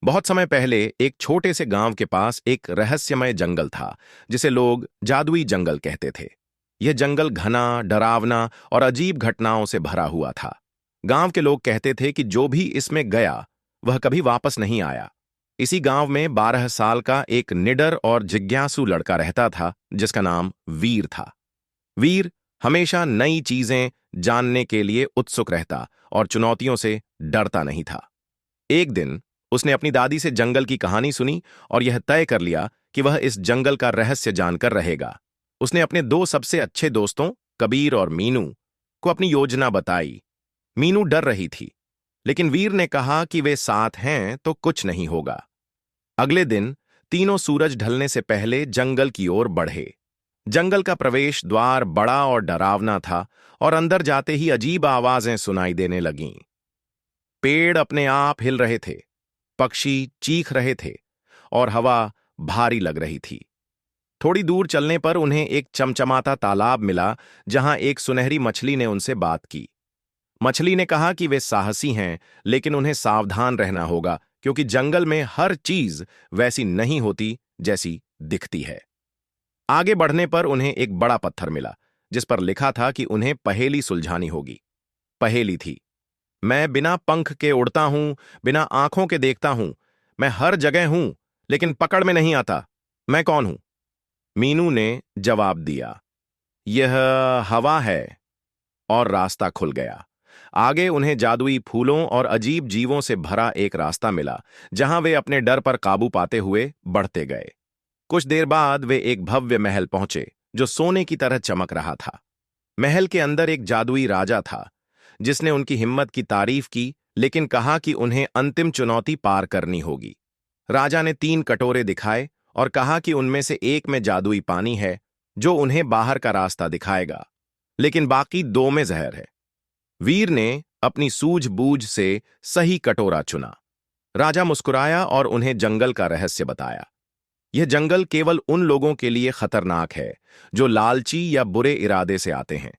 बहुत समय पहले एक छोटे से गांव के पास एक रहस्यमय जंगल था, जिसे लोग जादुई जंगल कहते थे। यह जंगल घना, डरावना और अजीब घटनाओं से भरा हुआ था। गांव के लोग कहते थे कि जो भी इसमें गया वह कभी वापस नहीं आया। इसी गांव में 12 साल का एक निडर और जिज्ञासु लड़का रहता था, जिसका नाम वीर था। वीर हमेशा नई चीजें जानने के लिए उत्सुक रहता और चुनौतियों से डरता नहीं था। एक दिन उसने अपनी दादी से जंगल की कहानी सुनी और यह तय कर लिया कि वह इस जंगल का रहस्य जानकर रहेगा। उसने अपने दो सबसे अच्छे दोस्तों, कबीर और मीनू, को अपनी योजना बताई। मीनू डर रही थी, लेकिन वीर ने कहा कि वे साथ हैं तो कुछ नहीं होगा। अगले दिन तीनों सूरज ढलने से पहले जंगल की ओर बढ़े। जंगल का प्रवेश द्वार बड़ा और डरावना था और अंदर जाते ही अजीब आवाजें सुनाई देने लगीं। पेड़ अपने आप हिल रहे थे, पक्षी चीख रहे थे और हवा भारी लग रही थी। थोड़ी दूर चलने पर उन्हें एक चमचमाता तालाब मिला, जहां एक सुनहरी मछली ने उनसे बात की। मछली ने कहा कि वे साहसी हैं, लेकिन उन्हें सावधान रहना होगा, क्योंकि जंगल में हर चीज वैसी नहीं होती जैसी दिखती है। आगे बढ़ने पर उन्हें एक बड़ा पत्थर मिला, जिस पर लिखा था कि उन्हें पहेली सुलझानी होगी। पहेली थी: मैं बिना पंख के उड़ता हूं, बिना आंखों के देखता हूं, मैं हर जगह हूं, लेकिन पकड़ में नहीं आता। मैं कौन हूं? मीनू ने जवाब दिया, यह हवा है। और रास्ता खुल गया। आगे उन्हें जादुई फूलों और अजीब जीवों से भरा एक रास्ता मिला, जहां वे अपने डर पर काबू पाते हुए बढ़ते गए। कुछ देर बाद वे एक भव्य महल पहुंचे, जो सोने की तरह चमक रहा था। महल के अंदर एक जादुई राजा था, जिसने उनकी हिम्मत की तारीफ की, लेकिन कहा कि उन्हें अंतिम चुनौती पार करनी होगी। राजा ने 3 कटोरे दिखाए और कहा कि उनमें से एक में जादुई पानी है, जो उन्हें बाहर का रास्ता दिखाएगा, लेकिन बाकी 2 में जहर है। वीर ने अपनी सूझबूझ से सही कटोरा चुना। राजा मुस्कुराया और उन्हें जंगल का रहस्य बताया। यह जंगल केवल उन लोगों के लिए खतरनाक है जो लालची या बुरे इरादे से आते हैं।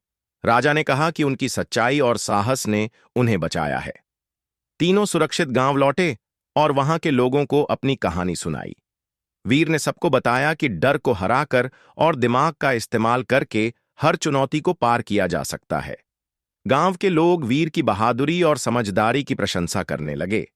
राजा ने कहा कि उनकी सच्चाई और साहस ने उन्हें बचाया है। तीनों सुरक्षित गांव लौटे और वहां के लोगों को अपनी कहानी सुनाई। वीर ने सबको बताया कि डर को हराकर और दिमाग का इस्तेमाल करके हर चुनौती को पार किया जा सकता है। गांव के लोग वीर की बहादुरी और समझदारी की प्रशंसा करने लगे।